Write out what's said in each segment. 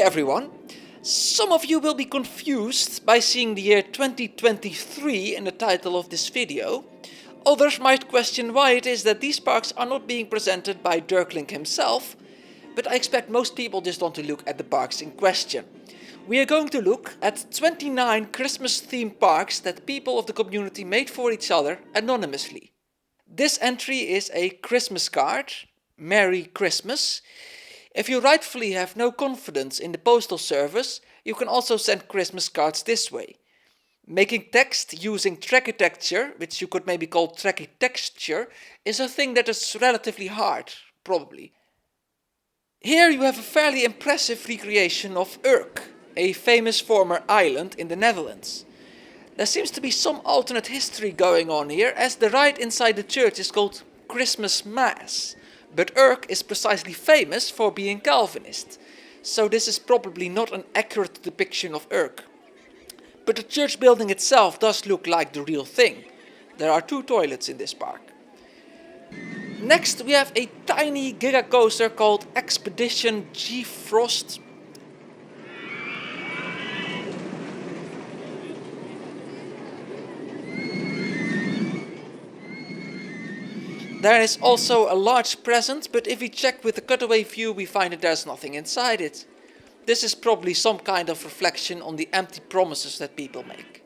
everyone! Some of you will be confused by seeing the year 2023 in the title of this video. Others might question why it is that these parks are not being presented by Dirkling himself, but I expect most people just want to look at the parks in question. We are going to look at 29 Christmas themed parks that people of the community made for each other anonymously. This entry is a Christmas card, Merry Christmas. If you rightfully have no confidence in the postal service, you can also send Christmas cards this way. Making text using Trachytexture, which you could maybe call Trachytexture, is a thing that is relatively hard, probably. Here you have a fairly impressive recreation of Urk, a famous former island in the Netherlands. There seems to be some alternate history going on here, as the rite inside the church is called Christmas Mass. But Urk is precisely famous for being Calvinist, so this is probably not an accurate depiction of Urk. But the church building itself does look like the real thing. There are 2 toilets in this park. Next we have a tiny giga coaster called Expedition G-Frost. There is also a large present, but if we check with the cutaway view we find that there's nothing inside it. This is probably some kind of reflection on the empty promises that people make.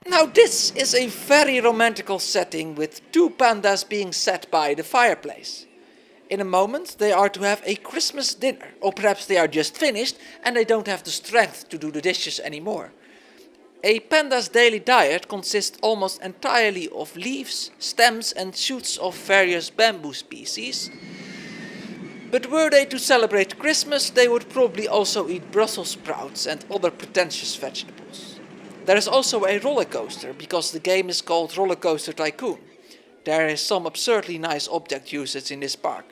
Now this is a very romantical setting with 2 pandas being sat by the fireplace. In a moment they are to have a Christmas dinner, or perhaps they are just finished and they don't have the strength to do the dishes anymore. A panda's daily diet consists almost entirely of leaves, stems and shoots of various bamboo species. But were they to celebrate Christmas, they would probably also eat Brussels sprouts and other pretentious vegetables. There is also a roller coaster, because the game is called Roller Coaster Tycoon. There is some absurdly nice object usage in this park.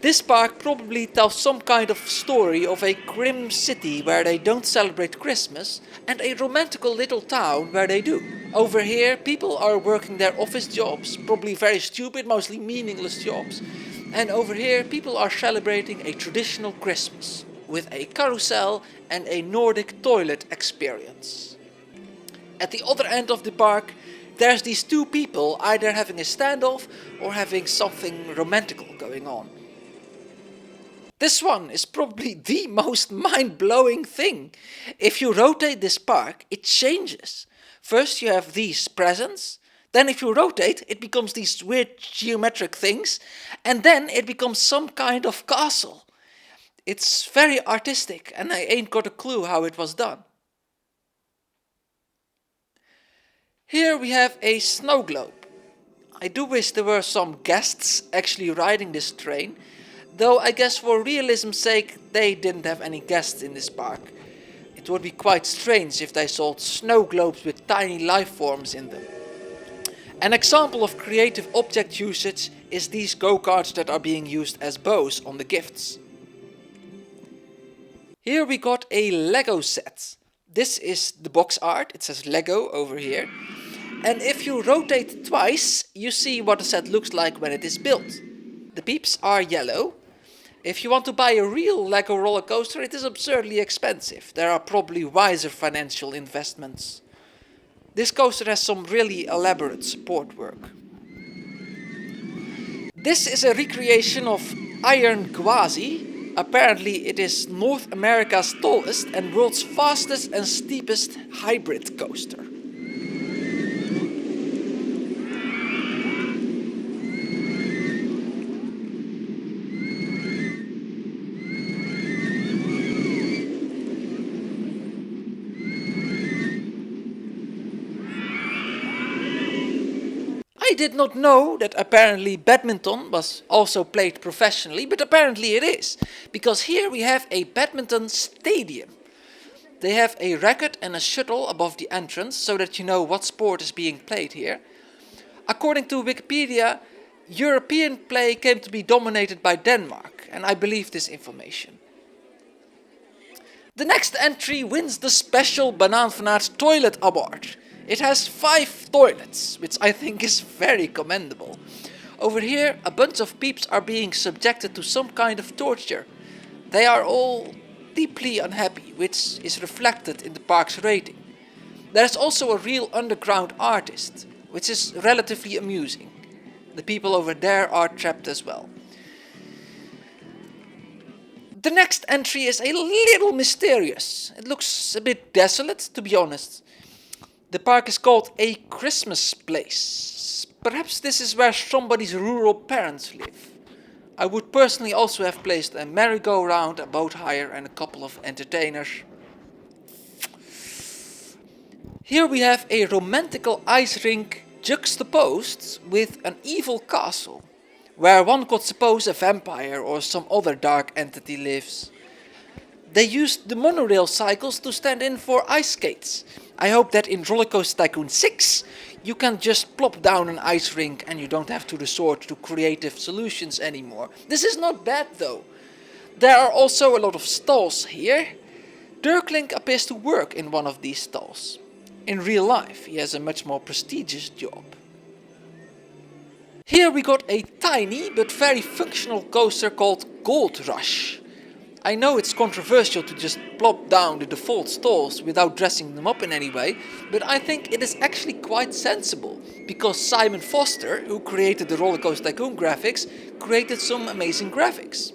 This park probably tells some kind of story of a grim city where they don't celebrate Christmas and a romantical little town where they do. Over here people are working their office jobs, probably very stupid, mostly meaningless jobs. And over here people are celebrating a traditional Christmas with a carousel and a Nordic toilet experience. At the other end of the park there's these 2 people either having a standoff or having something romantical going on. This one is probably the most mind-blowing thing. If you rotate this park, it changes. First you have these presents, then if you rotate it becomes these weird geometric things, and then it becomes some kind of castle. It's very artistic and I ain't got a clue how it was done. Here we have a snow globe. I do wish there were some guests actually riding this train, though I guess for realism's sake they didn't have any guests in this park. It would be quite strange if they sold snow globes with tiny life forms in them. An example of creative object usage is these go-karts that are being used as bows on the gifts. Here we got a Lego set. This is the box art, it says Lego over here. And if you rotate twice you see what the set looks like when it is built. The peeps are yellow. If you want to buy a real Lego roller coaster, it is absurdly expensive. There are probably wiser financial investments. This coaster has some really elaborate support work. This is a recreation of Iron Gwazi. Apparently it is North America's tallest and world's fastest and steepest hybrid coaster. I did not know that apparently badminton was also played professionally, but apparently it is, because here we have a badminton stadium. They have a racket and a shuttle above the entrance so that you know what sport is being played here. According to Wikipedia, European play came to be dominated by Denmark, and I believe this information. The next entry wins the special Banaanvanaat Toilet Award. It has 5 toilets, which I think is very commendable. Over here, a bunch of peeps are being subjected to some kind of torture. They are all deeply unhappy, which is reflected in the park's rating. There's also a real underground artist, which is relatively amusing. The people over there are trapped as well. The next entry is a little mysterious. It looks a bit desolate, to be honest. The park is called a Christmas place. Perhaps this is where somebody's rural parents live. I would personally also have placed a merry-go-round, a boat hire and a couple of entertainers. Here we have a romantical ice rink juxtaposed with an evil castle, where one could suppose a vampire or some other dark entity lives. They used the monorail cycles to stand in for ice skates. I hope that in Rollercoaster Tycoon 6 you can just plop down an ice rink and you don't have to resort to creative solutions anymore. This is not bad though. There are also a lot of stalls here. Dirklink appears to work in one of these stalls. In real life he has a much more prestigious job. Here we got a tiny but very functional coaster called Gold Rush. I know it's controversial to just plop down the default stalls without dressing them up in any way, but I think it is actually quite sensible, because Simon Foster, who created the Rollercoaster Tycoon graphics, created some amazing graphics.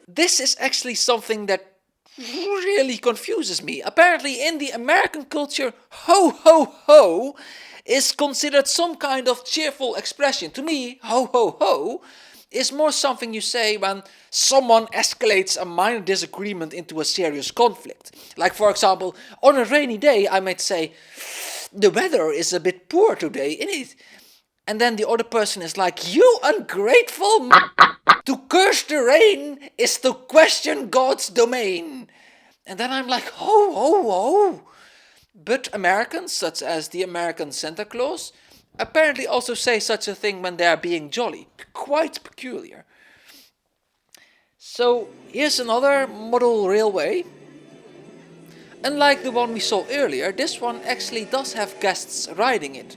This is actually something that really confuses me. Apparently in the American culture, ho ho ho is considered some kind of cheerful expression. To me, ho ho ho is more something you say when someone escalates a minor disagreement into a serious conflict. Like for example, on a rainy day I might say, the weather is a bit poor today, isn't it? And then the other person is like, you ungrateful to curse the rain is to question God's domain. And then I'm like, ho ho ho. But Americans, such as the American Santa Claus, apparently also say such a thing when they are being jolly. Quite peculiar. So here's another model railway. Unlike the one we saw earlier, this one actually does have guests riding it.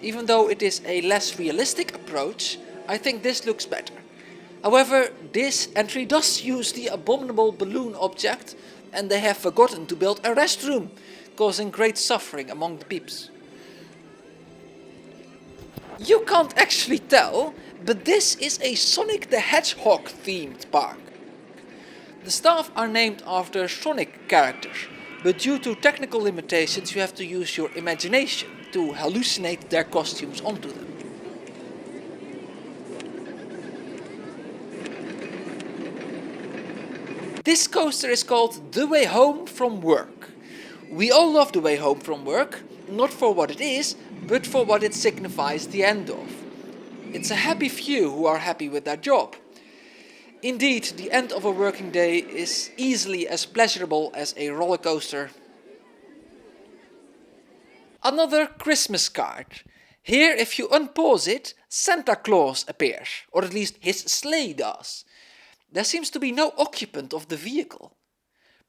Even though it is a less realistic approach, I think this looks better. However, this entry does use the abominable balloon object, and they have forgotten to build a restroom, causing great suffering among the peeps. You can't actually tell, but this is a Sonic the Hedgehog themed park. The staff are named after Sonic characters, but due to technical limitations you have to use your imagination to hallucinate their costumes onto them. This coaster is called The Way Home from Work. We all love The Way Home from Work, not for what it is, but for what it signifies the end of. It's a happy few who are happy with their job. Indeed, the end of a working day is easily as pleasurable as a roller coaster. Another Christmas card. Here, if you unpause it, Santa Claus appears, or at least his sleigh does. There seems to be no occupant of the vehicle.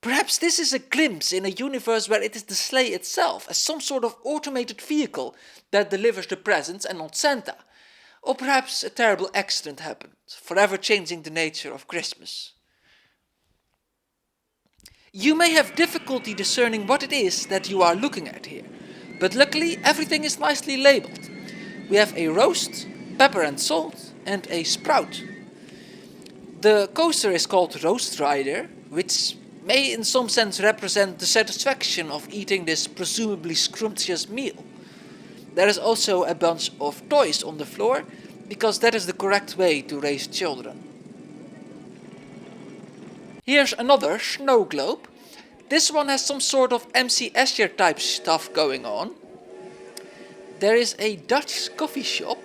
Perhaps this is a glimpse in a universe where it is the sleigh itself as some sort of automated vehicle that delivers the presents and not Santa. Or perhaps a terrible accident happened, forever changing the nature of Christmas. You may have difficulty discerning what it is that you are looking at here, but luckily everything is nicely labelled. We have a roast, pepper and salt, and a sprout. The coaster is called Roast Rider, which may in some sense represent the satisfaction of eating this presumably scrumptious meal. There is also a bunch of toys on the floor, because that is the correct way to raise children. Here's another snow globe. This one has some sort of MC Escher type stuff going on. There is a Dutch coffee shop.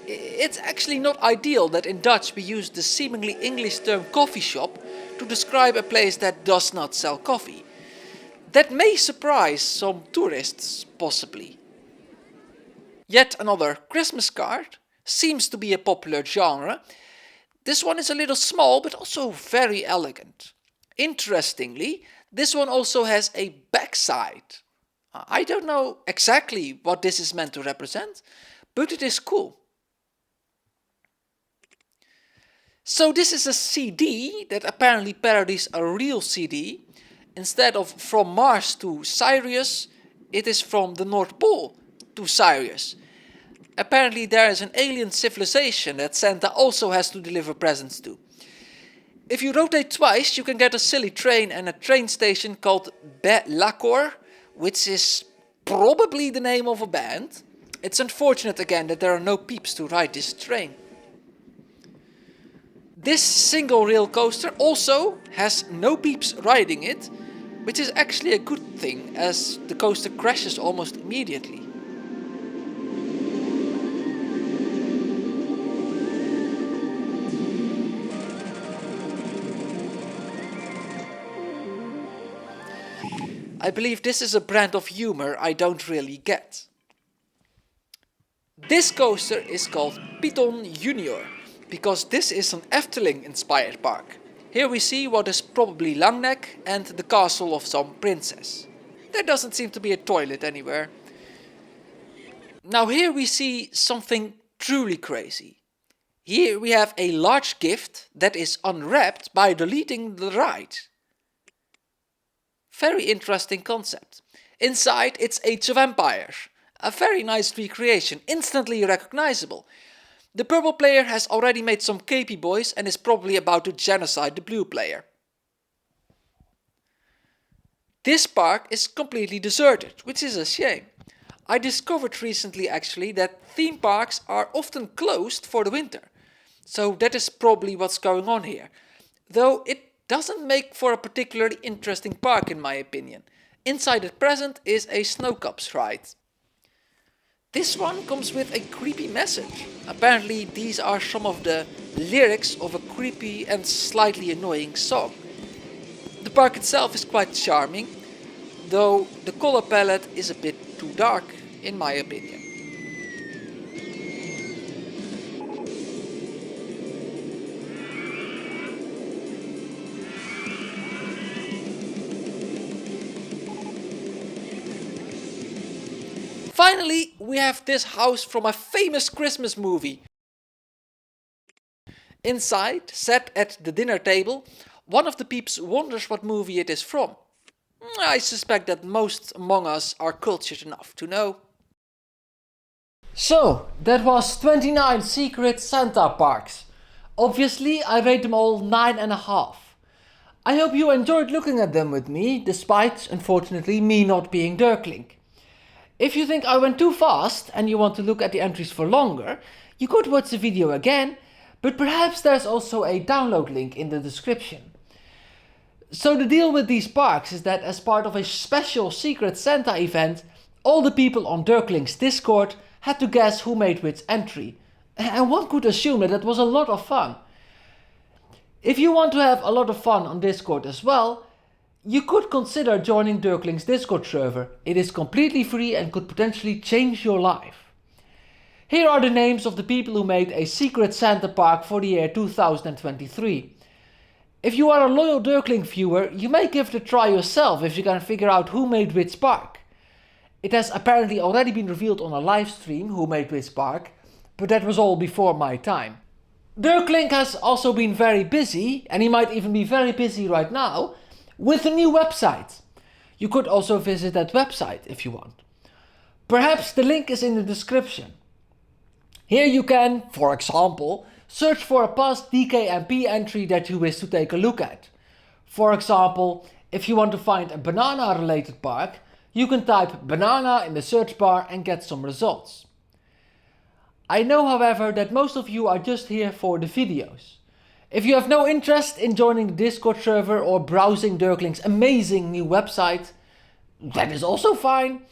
It's actually not ideal that in Dutch we use the seemingly English term coffee shop to describe a place that does not sell coffee. That may surprise some tourists, possibly. Yet another Christmas card. Seems to be a popular genre. This one is a little small but also very elegant. Interestingly, this one also has a backside. I don't know exactly what this is meant to represent, but it is cool. So this is a CD that apparently parodies a real CD. Instead of from Mars to Sirius, it is from the North Pole to Sirius. Apparently there is an alien civilization that Santa also has to deliver presents to. If you rotate twice, you can get a silly train and a train station called Lacor, which is probably the name of a band. It's unfortunate again that there are no peeps to ride this train. This single rail coaster also has no peeps riding it, which is actually a good thing as the coaster crashes almost immediately. I believe this is a brand of humor I don't really get. This coaster is called Python Junior, because this is an Efteling inspired park. Here we see what is probably Langnek and the castle of some princess. There doesn't seem to be a toilet anywhere. Now here we see something truly crazy. Here we have a large gift that is unwrapped by deleting the ride. Very interesting concept. Inside it's Age of Empires. A very nice recreation, instantly recognizable. The purple player has already made some capey boys and is probably about to genocide the blue player. This park is completely deserted, which is a shame. I discovered recently actually that theme parks are often closed for the winter. So that is probably what's going on here. Though it doesn't make for a particularly interesting park in my opinion. Inside at present is a Snowcups ride. This one comes with a creepy message. Apparently these are some of the lyrics of a creepy and slightly annoying song. The park itself is quite charming, though the color palette is a bit too dark in my opinion. Finally, we have this house from a famous Christmas movie. Inside, set at the dinner table, one of the peeps wonders what movie it is from. I suspect that most among us are cultured enough to know. So, that was 29 Secret Santa parks. Obviously, I rate them all 9.5. I hope you enjoyed looking at them with me, despite, unfortunately, me not being Dirklink. If you think I went too fast and you want to look at the entries for longer, you could watch the video again, but perhaps there's also a download link in the description. So the deal with these parks is that as part of a special Secret Santa event, all the people on Dirklink's Discord had to guess who made which entry. And one could assume that it was a lot of fun. If you want to have a lot of fun on Discord as well, you could consider joining Dirklink's Discord server. It is completely free and could potentially change your life. Here are the names of the people who made a Secret Santa park for the year 2023. If you are a loyal Dirklink viewer, you may give it a try yourself if you can figure out who made which park. It has apparently already been revealed on a live stream who made which park, but that was all before my time. Dirklink has also been very busy, and he might even be very busy right now, with a new website. You could also visit that website if you want. Perhaps the link is in the description. Here you can, for example, search for a past DKMP entry that you wish to take a look at. For example, if you want to find a banana related park, you can type banana in the search bar and get some results. I know, however, that most of you are just here for the videos. If you have no interest in joining the Discord server or browsing Dirklink's amazing new website, that is also fine.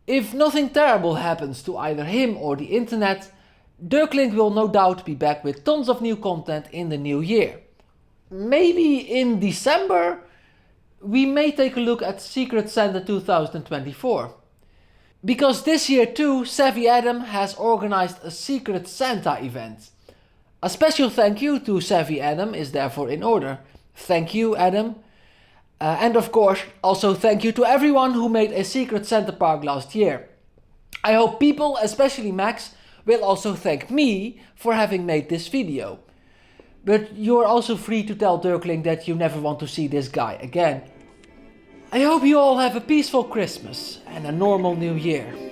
If nothing terrible happens to either him or the internet, Dirklink will no doubt be back with tons of new content in the new year. Maybe in December, we may take a look at Secret Santa 2024. Because this year too, Savvy Adam has organized a Secret Santa event. A special thank you to Savvy Adam is therefore in order. Thank you, Adam. And of course, also thank you to everyone who made a Secret Santa park last year. I hope people, especially Max, will also thank me for having made this video. But you're also free to tell Dirkling that you never want to see this guy again. I hope you all have a peaceful Christmas and a normal New Year.